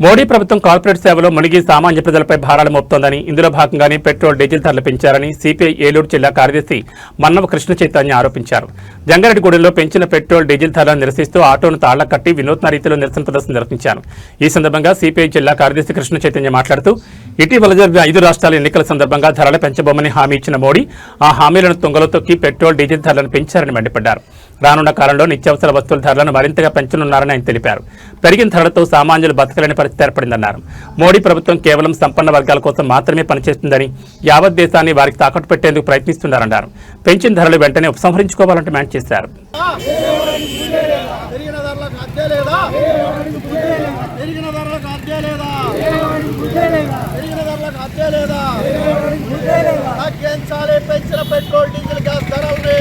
మోడీ ప్రభుత్వం కార్పొరేట్ సేవలో మునిగి సామాన్య ప్రజలపై భారాలు మోపుతోందని, ఇందులో భాగంగానే పెట్రోల్, డీజిల్ ధరలు పెంచారని సిపిఐ ఏలూరు జిల్లా కార్యదర్శి మన్నవ కృష్ణ చైతన్య ఆరోపించారు. జంగారెడ్డిగూడెంలో పెంచిన పెట్రోల్, డీజిల్ ధరలను నిరసిస్తూ ఆటోను తాళ్ల కట్టి వినూత్న రీతిలో నిరసన ప్రదర్శన నిర్వహించారు. ఈ సందర్భంగా సిపిఐ జిల్లా కార్యదర్శి కృష్ణ చైతన్య మాట్లాడుతూ, ఇటీవల జరిగిన 5 రాష్ట్రాల ఎన్నికల సందర్భంగా ధరలు పెంచబోమని హామీ ఇచ్చిన మోడీ ఆ హామీలను తుంగలో తొక్కి పెట్రోల్, డీజిల్ ధరలను పెంచారని మండిపడ్డారు. రానున్న కాలంలో నిత్యావసర వస్తువుల ధరలను మరింతగా పెంచనున్నారని ఆయన తెలిపారు. పెరిగిన ధరలతో సామాన్యులు బతకలేని పరిస్థితి ఏర్పడిందన్నారు. మోడీ ప్రభుత్వం కేవలం సంపన్న వర్గాల కోసం మాత్రమే పనిచేస్తుందని, యావత్ దేశాన్ని వారికి తాకట్టు పెట్టేందుకు ప్రయత్నిస్తున్నారన్నారు. పెంచిన ధరలు వెంటనే ఉపసంహరించుకోవాలంటూ డిమాండ్ చేశారు. పెంచిన పెట్రోల్ డీజిల్ గ్యాస్ ధరల్ని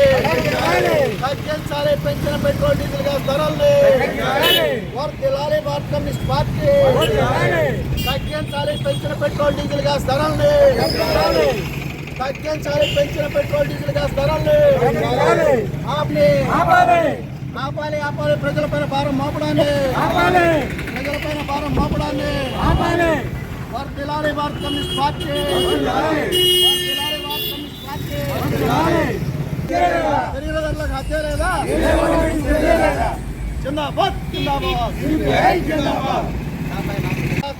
తగ్గించాలి. పెంచిన పెట్రోల్ డీజిల్ గ్యాస్ ధరల్ని వర్ధిల్లాలి భారత కమ్యూనిస్ట్ పార్టీ. తగ్గించాలి పెంచిన పెట్రోల్ డీజిల్ గ్యాస్ ధరల్ని తగ్గించాలి. పెంచిన పెట్రోల్ డీజిల్ గ్యాస్ ధరల్ని ఆపాలి. ప్రజలపైన భారం మోపడాన్ని వర్ధిల్లాలి భారత కమ్యూనిస్ట్ పార్టీ. పెరిగిన ధరలకు హత్య లేదా? జిందాబాద్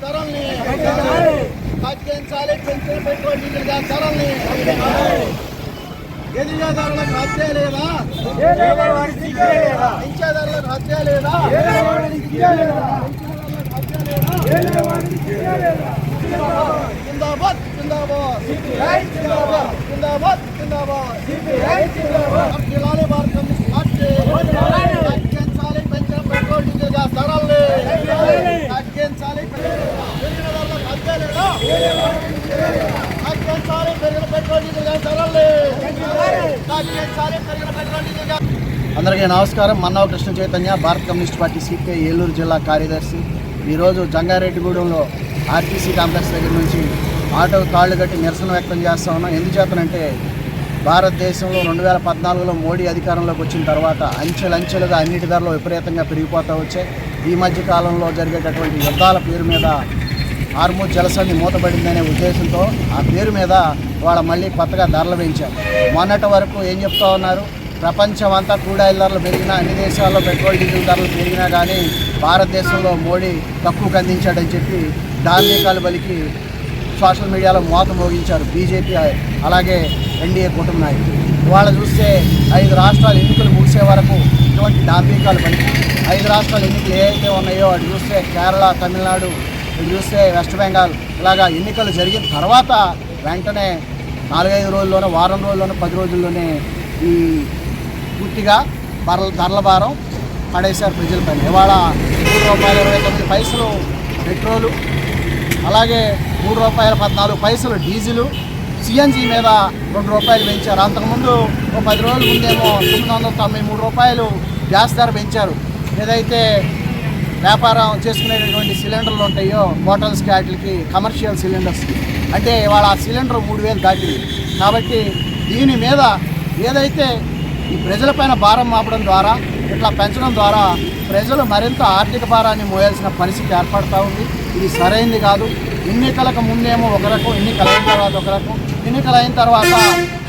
ధరల్ని తగ్గించాలి. పెంచిన పెట్రోల్ డీజిల్ గ్యాస్ ధరల్ని ఎదిగే ధరలకు హత్య లేదా? పెంచే ధరలకు హత్య లేదా? జిందాబాద్ వర్ధిల్లాలి భారత కమ్యూనిస్ట్ పార్టీ. తగ్గించాలి పెంచిన పెట్రోల్ డీజిల్ గ్యాస్ ధరల్ని తగ్గించాలి. పెరిగిన ధరలకు హత్య లేదా? తగ్గించాలి. పెరిగిన పెట్రోల్ డీజిల్ గ్యాస్ ధరల్ని తగ్గించాలి. పెరిగిన పెట్రోల్ డీజిల్ గ్యాస్. అందరికీ నమస్కారం. మన్నవ కృష్ణ చైతన్య, భారత కమ్యూనిస్ట్ పార్టీ సిపిఐ ఏలూరు జిల్లా కార్యదర్శి. ఈరోజు జంగారెడ్డిగూడెంలో ఆర్టీసీ కాంప్లెక్స్ దగ్గర నుంచి ఆటో తాళ్లు కట్టి నిరసన వ్యక్తం చేస్తా ఉన్నాం. ఎందుచేతనంటే భారతదేశంలో 2014లో మోడీ అధికారంలోకి వచ్చిన తర్వాత అంచెలంచెలుగా అన్నిటి ధరలు విపరీతంగా పెరిగిపోతూ వచ్చాయి. ఈ మధ్య కాలంలో జరిగేటటువంటి యుద్ధాల పేరు మీద హార్మూజ్ జలసంధి మూతపడిందనే ఉద్దేశంతో ఆ పేరు మీద వాళ్ళ మళ్ళీ కొత్తగా ధరలు పెంచారు. మొన్నటి వరకు ఏం చెప్తా ఉన్నారు, ప్రపంచం అంతా క్రూడ్ ఆయిల్ ధరలు పెరిగినా, అన్ని దేశాల్లో పెట్రోల్ డీజిల్ ధరలు పెరిగినా కానీ భారతదేశంలో మోడీ తక్కువకు అందించాడని చెప్పి దార్మికాలు బలికి సోషల్ మీడియాలో మోత మోగించారు బీజేపీ అలాగే ఎన్డీఏ కుటుంబ నాయకులు. ఇవాళ చూస్తే 5 రాష్ట్రాల ఎన్నికలు ముగిసే వరకు ఇటువంటి దార్మికాలు బలికి 5 రాష్ట్రాల ఎన్నికలు ఏవైతే ఉన్నాయో అటు చూస్తే కేరళ, తమిళనాడు, ఇటు చూస్తే వెస్ట్ బెంగాల్, ఇలాగా ఎన్నికలు జరిగిన తర్వాత వెంటనే 4-5 రోజుల్లోనే, వారం రోజుల్లోనే, 10 రోజుల్లోనే ఈ పూర్తిగా ధరల భారం పడేశారు ప్రజలపైన. ఇవాళ ₹3.29 పెట్రోలు, అలాగే ₹3.14 డీజిలు, సిఎన్జి మీద ₹2 పెంచారు. అంతకుముందు ఓ 10 రోజుల ముందేమో ₹993 గ్యాస్ ధర పెంచారు. ఏదైతే వ్యాపారం చేసుకునేటటువంటి సిలిండర్లు ఉంటాయో హోటల్స్కి, వాటికి కమర్షియల్ సిలిండర్స్కి, అంటే ఇవాళ ఆ సిలిండర్ 3000 దాటింది. కాబట్టి దీని మీద ఏదైతే ఈ ప్రజలపైన భారం మాపడం ద్వారా, ఇట్లా పెంచడం ద్వారా ప్రజలు మరింత ఆర్థిక భారాన్ని మోయాల్సిన పరిస్థితి ఏర్పడతా ఉంది. ఇది సరైనది కాదు. ఎన్నికలకు ముందేమో ఒక రకం, ఎన్నికలు అయిన తర్వాత ఒక రకం. ఎన్నికలు అయిన తర్వాత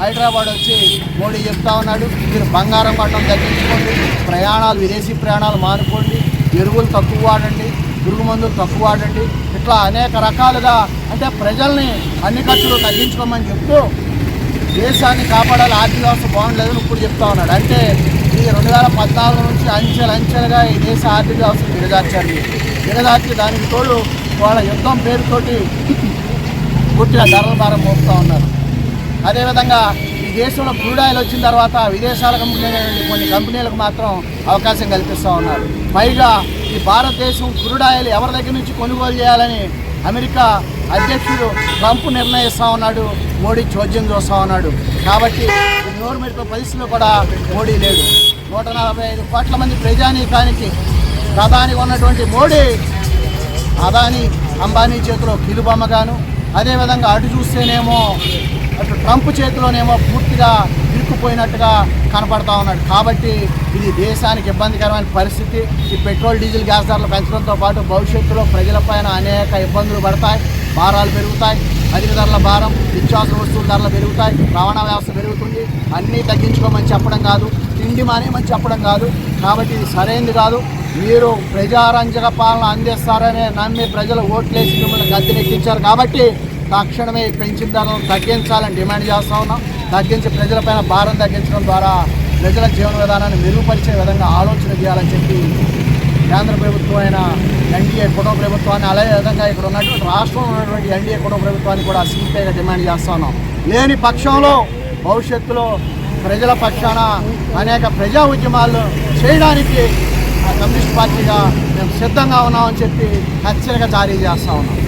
హైదరాబాద్ వచ్చి మోడీ చెప్తా ఉన్నాడు, మీరు బంగారం పట్టణం తగ్గించుకోండి, ప్రయాణాలు, విదేశీ ప్రయాణాలు మానుకోండి, ఎరువులు తక్కువ వాడండి, పురుగు మందులు తక్కువ వాడండి, ఇట్లా అనేక రకాలుగా అంటే ప్రజల్ని అన్ని ఖర్చులు తగ్గించుకోమని చెప్తూ దేశాన్ని కాపాడాలి, ఆర్థిక వ్యవస్థ బాగుండలేదని ఇప్పుడు చెప్తా ఉన్నాడు. అంటే ఈ 2014 నుంచి అంచెలంచెలుగా ఈ దేశ ఆర్థిక వ్యవస్థను దిగజార్చి దానికి తోడు వాళ్ళ యుద్ధం పేరుతోటి పూర్తిగా ధరల భారం మోపుతూ ఉన్నారు. అదేవిధంగా ఈ దేశంలో క్రూడ్ ఆయిల్ వచ్చిన తర్వాత విదేశాల కొన్ని కంపెనీలకు మాత్రం అవకాశం కల్పిస్తూ ఉన్నారు. పైగా ఈ భారతదేశం క్రూడ్ ఆయిల్ ఎవరి దగ్గర నుంచి కొనుగోలు చేయాలని అమెరికా అధ్యక్షుడు ట్రంప్ నిర్ణయిస్తూ ఉన్నాడు, మోడీ చోద్యం చూస్తూ ఉన్నాడు. కాబట్టి నోరు మెడిపే పరిస్థితిలో కూడా మోడీ లేడు. 145 కోట్ల మంది ప్రజానీకానికి ప్రధానిగా ఉన్నటువంటి మోడీ అదానీ, అంబానీ చేతిలో కీలుబొమ్మగాను, అదేవిధంగా అటు చూస్తేనేమో అటు ట్రంప్ చేతిలోనేమో పూర్తిగా ఇరుక్కుపోయినట్టుగా కనపడతా ఉన్నాడు. కాబట్టి ఇది దేశానికి ఇబ్బందికరమైన పరిస్థితి. ఈ పెట్రోల్ డీజిల్ గ్యాస్ ధరలు పెంచడంతో పాటు భవిష్యత్తులో ప్రజలపైన అనేక ఇబ్బందులు పడతాయి, భారాలు పెరుగుతాయి, అధిక ధరల భారం, నిత్యావసర వస్తువుల ధరలు పెరుగుతాయి, రవాణా వ్యవస్థ పెరుగుతుంది. అన్నీ తగ్గించుకోమని చెప్పడం కాదు, తిండి మానేమని చెప్పడం కాదు. కాబట్టి ఇది సరైనది కాదు. మీరు ప్రజారంజక పాలన అందిస్తారనే నమ్మి ప్రజలు ఓట్లేసి మిమ్మల్ని గద్దెనెక్కించారు. కాబట్టి తక్షణమే పెంచిన ధరలను తగ్గించాలని డిమాండ్ చేస్తూ ఉన్నాం. తగ్గించి ప్రజలపైన భారం తగ్గించడం ద్వారా ప్రజల జీవన విధానాన్ని మెరుగుపరిచే విధంగా ఆలోచన చేయాలని చెప్పి కేంద్ర ప్రభుత్వం అయిన ఎన్డీఏ కుటుంబ ప్రభుత్వాన్ని, అలాగే విధంగా ఇక్కడ ఉన్నటువంటి రాష్ట్రంలో ఉన్నటువంటి ఎన్డీఏ కుటుంబ ప్రభుత్వాన్ని కూడా సిపిఐగా డిమాండ్ చేస్తూ ఉన్నాం. లేని పక్షంలో భవిష్యత్తులో ప్రజల పక్షాన అనేక ప్రజా ఉద్యమాలు చేయడానికి కమ్యూనిస్ట్ పార్టీగా మేము సిద్ధంగా ఉన్నామని చెప్పి హెచ్చరిక జారీ చేస్తూ ఉన్నాం.